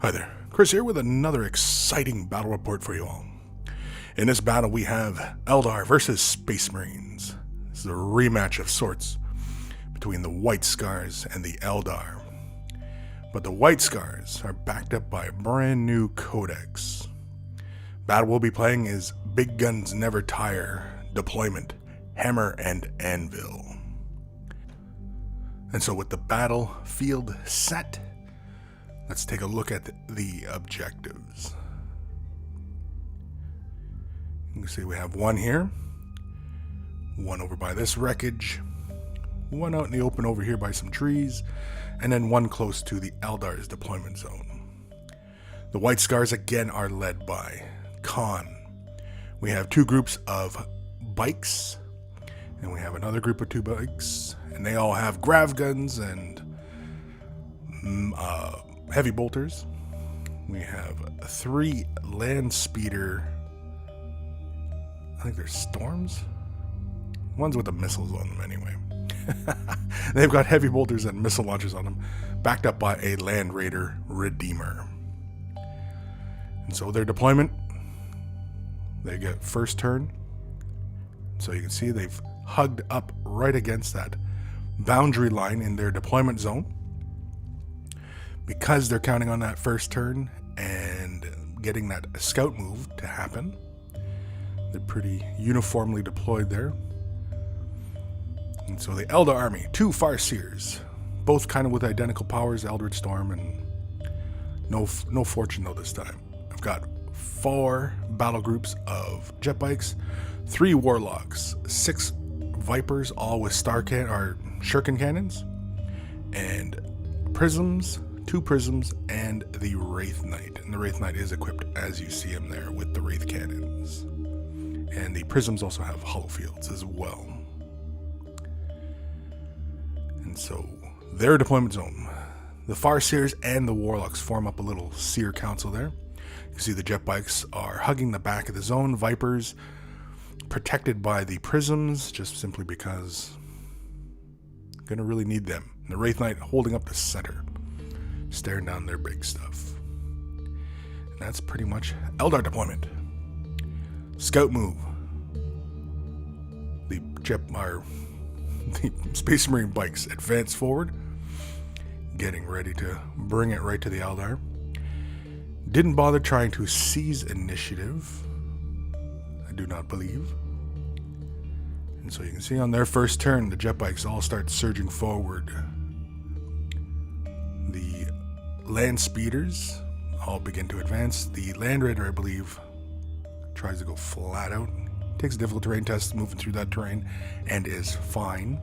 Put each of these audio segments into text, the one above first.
Hi there, Chris here with another exciting battle report for you all. In this battle we have Eldar versus SpaceMarines. This is a rematch of sorts between the White Scars and the Eldar. But the White Scars are backed up by a brand new codex. Battle we'll be playing is Big Guns Never Tire, Deployment, Hammer and Anvil. And so with the battlefield set, let's take a look at the objectives. You can see we have one here, one over by this wreckage, one out in the open over here by some trees, and then one close to the Eldar's deployment zone. The White Scars again are led by Hann. We have two groups of bikes, and we have another group of two bikes, and they all have grav guns and heavy bolters. We have three land speeder, I think they're storms? Ones with the missiles on them anyway. They've got heavy bolters and missile launchers on them, backed up by a land raider Redeemer. And so their deployment, they get first turn. So you can see they've hugged up right against that boundary line in their deployment zone. Because they're counting on that first turn and getting that scout move to happen, they're pretty uniformly deployed there. And so the Eldar army, two Farseers, both kind of with identical powers, Eldritch Storm, and no fortune though this time. I've got 4 battle groups of Jetbikes, 3 Warlocks, 6 Vipers, all with Shuriken cannons, and Prisms, 2 Prisms, and the Wraith Knight. And the Wraith Knight is equipped as you see him there with the Wraith cannons. And the Prisms also have hollow fields as well. And so their deployment zone, the Farseers and the Warlocks form up a little Seer Council there. You can see the Jetbikes are hugging the back of the zone. Vipers protected by the Prisms, just simply because I'm gonna really need them. And the Wraith Knight holding up the center, staring down their big stuff. And that's pretty much Eldar deployment. Scout move. The Space Marine bikes advance forward, getting ready to bring it right to the Eldar. Didn't bother trying to seize initiative, I do not believe. And so you can see on their first turn, the Jetbikes all start surging forward. The land speeders all begin to advance. The Land Raider, I believe, tries to go flat out. Takes a difficult terrain test moving through that terrain and is fine.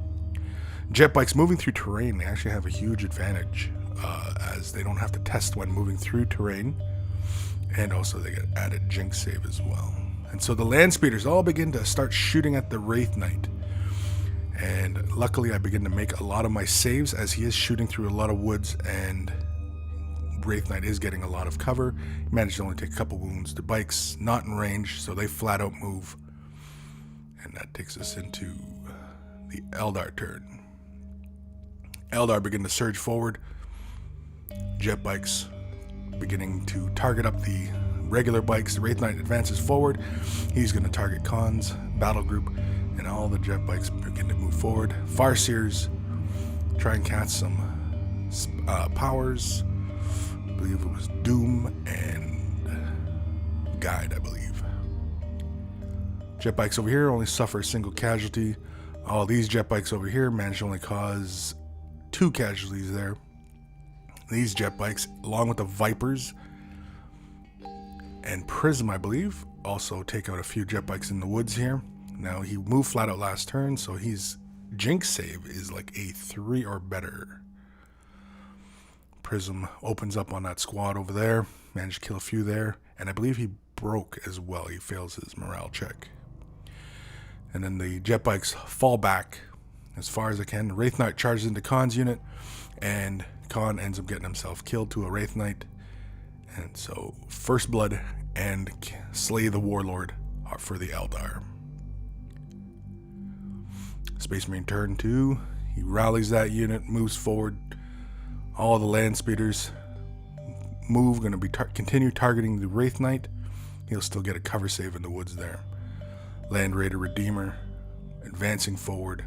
Jetbikes moving through terrain, they actually have a huge advantage as they don't have to test when moving through terrain. And also they get added Jinx save as well. And so the land speeders all begin to start shooting at the Wraith Knight. And luckily I begin to make a lot of my saves as he is shooting through a lot of woods, and Wraith Knight is getting a lot of cover. He managed to only take a couple wounds. The bikes not in range, so they flat out move. And that takes us into the Eldar turn. Eldar begin to surge forward. Jetbikes beginning to target up the regular bikes. The Wraith Knight advances forward. He's going to target Khan's battle group, and all the Jetbikes begin to move forward. Farseers try and catch some powers. I believe it was Doom and Guide, I believe. Jetbikes over here only suffer a single casualty. All these Jetbikes over here manage to only cause 2 casualties there. These Jetbikes, along with the Vipers and Prism, I believe, also take out a few Jetbikes in the woods here. Now he moved flat out last turn, so his Jinx save is like a 3 or better. Prism opens up on that squad over there, managed to kill a few there, and I believe he broke as well. He fails his morale check. And then the Jetbikes fall back as far as they can. The Wraith Knight charges into Khan's unit, and Hann ends up getting himself killed to a Wraith Knight. And so first blood and slay the Warlord are for the Eldar. Space Marine turn 2. He rallies that unit, moves forward. All the land speeders move, going to be continue targeting the Wraith Knight. He'll still get a cover save in the woods there. Land Raider Redeemer advancing forward,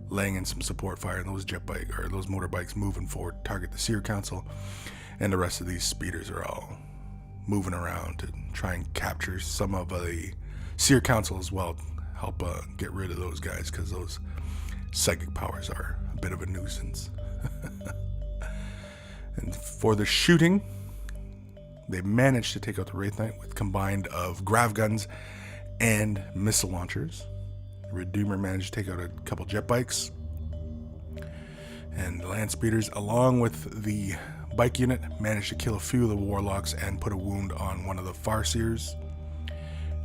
laying in some support fire, and those those motorbikes moving forward, target the Seer Council, and the rest of these speeders are all moving around to try and capture some of the Seer Council as well. Help get rid of those guys, because those psychic powers are a bit of a nuisance. And for the shooting, they managed to take out the Wraith Knight with combined of grav guns and missile launchers. The Redeemer managed to take out a couple jet bikes. And the land speeders, along with the bike unit, managed to kill a few of the warlocks and put a wound on one of the Farseers,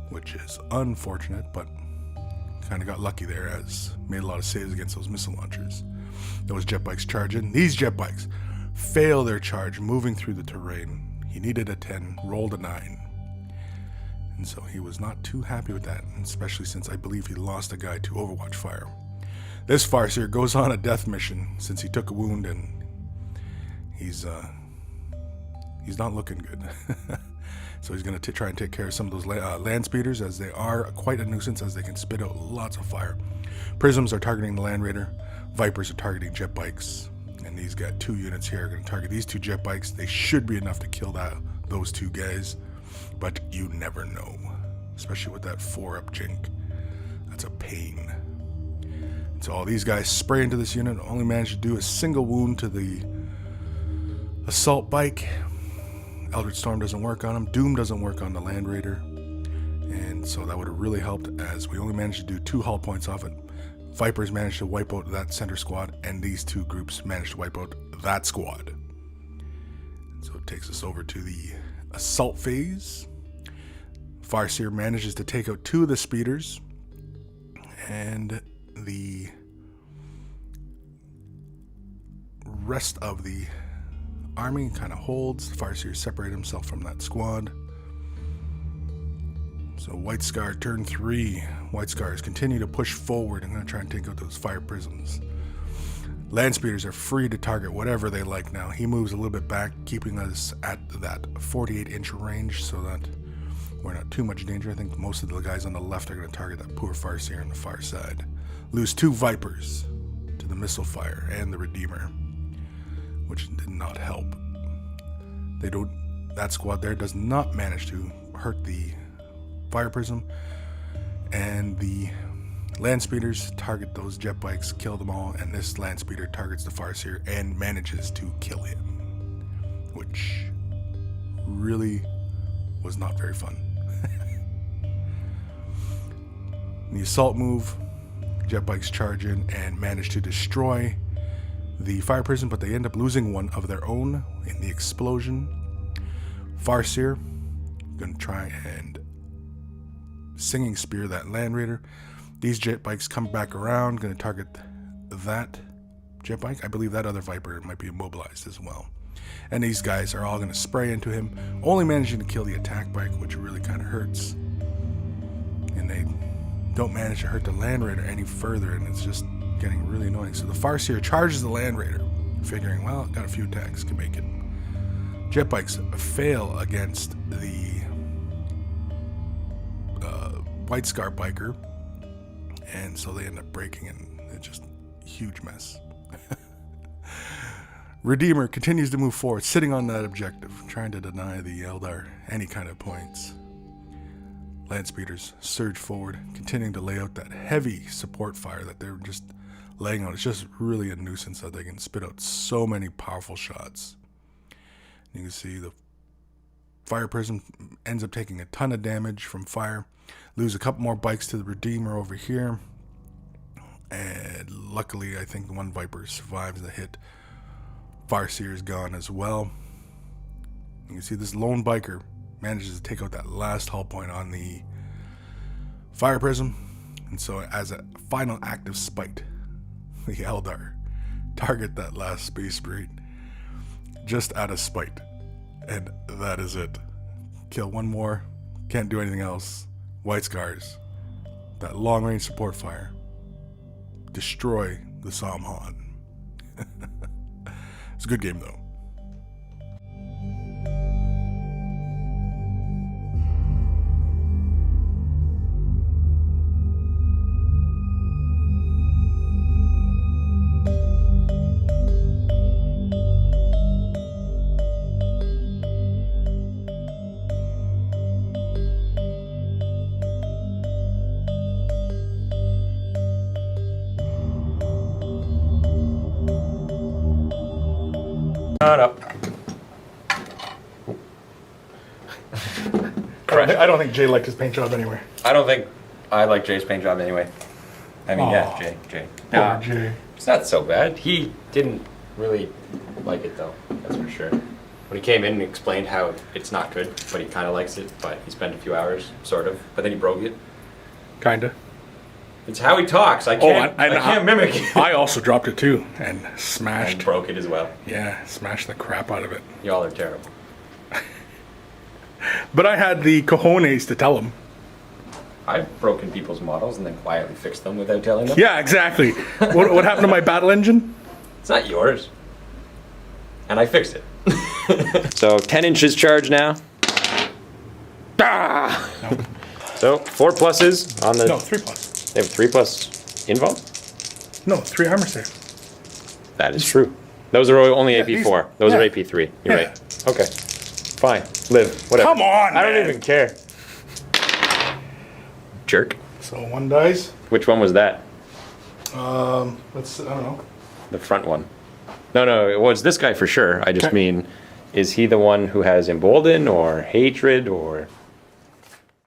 which is unfortunate, but kind of got lucky there, as made a lot of saves against those missile launchers. Those jet bikes charge in. These jet bikes fail their charge, moving through the terrain. He needed a 10, rolled a 9. And so he was not too happy with that, especially since I believe he lost a guy to Overwatch fire. This Farseer goes on a death mission since he took a wound, and he's not looking good. So he's going to try and take care of some of those land speeders, as they are quite a nuisance, as they can spit out lots of fire. Prisms are targeting the Land Raider. Vipers are targeting jet bikes. And these got 2 units here are going to target these 2 jet bikes. They should be enough to kill those 2 guys, but you never know, especially with that 4-up jink. That's a pain. So all these guys spray into this unit, only managed to do a single wound to the assault bike. Eldritch Storm doesn't work on him. Doom doesn't work on the Land Raider. And so that would have really helped, as we only managed to do 2 hull points off it. Vipers managed to wipe out that center squad, and these 2 groups managed to wipe out that squad. So it takes us over to the assault phase. Farseer manages to take out 2 of the speeders, and the rest of the army kind of holds. Farseer separated himself from that squad. So White Scar turn 3. White Scars continue to push forward and going to try and take out those fire prisms. Land speeders are free to target whatever they like now. He moves a little bit back, keeping us at that 48-inch range so that we're not too much danger. I think most of the guys on the left are going to target that poor Farseer on the far side. Lose 2 Vipers to the missile fire and the Redeemer, which did not help. That squad there does not manage to hurt the fire prism, and the land speeders target those jet bikes, kill them all, and this land speeder targets the Farseer and manages to kill him, which really was not very fun. The assault move, jet bikes charge in and manage to destroy the fire prison, but they end up losing one of their own in the explosion. Farseer gonna try and singing spear that Land Raider. These jet bikes come back around, gonna target that jet bike. I believe that other Viper might be immobilized as well. And these guys are all gonna spray into him, only managing to kill the attack bike, which really kind of hurts. And they don't manage to hurt the Land Raider any further, and it's just getting really annoying. So the Farseer charges the Land Raider, figuring, well, got a few attacks, can make it. Jet bikes fail against the White Scar biker, and so they end up breaking, and it's just a huge mess. Redeemer continues to move forward, sitting on that objective, trying to deny the Eldar any kind of points. Land speeders surge forward, continuing to lay out that heavy support fire that they're just laying out. It's just really a nuisance that they can spit out so many powerful shots. You can see the fire prism ends up taking a ton of damage from fire. Lose a couple more bikes to the Redeemer over here. And luckily, I think one Viper survives the hit. Farseer is gone as well. You can see this lone biker manages to take out that last hull point on the fire prism. And so as a final act of spite, the Eldar target that last Space Marine just out of spite. And that is it. Kill one more. Can't do anything else. White Scars. That long range support fire. Destroy the Saim Hann. It's a good game though. On up. I don't think Jay liked his paint job anyway. I don't think I like Jay's paint job anyway. I mean, yeah, Aw. Jay. Poor Jay. It's not so bad. He didn't really like it though, that's for sure. When he came in and explained how it's not good, but he kind of likes it, but he spent a few hours, sort of, but then he broke it. Kinda. It's how he talks. I can't mimic it. I also dropped it too and smashed. And broke it as well. Yeah, smashed the crap out of it. Y'all are terrible. But I had the cojones to tell him. I've broken people's models and then quietly fixed them without telling them. Yeah, exactly. What happened to my battle engine? It's not yours. And I fixed it. So 10 inches charge now. Ah! No. So 4 pluses on the. No, 3 plus. They have 3 plus invuln? No, 3 armor save. That is true. Those are only AP4. Those are yeah. AP3. You're Yeah. right. Okay. Fine. Live. Whatever. Come on, I don't man. even care. Jerk. So 1 dies. Which one was that? I don't know. The front one. No, it was this guy for sure. I just Okay. mean, is he the one who has embolden or hatred or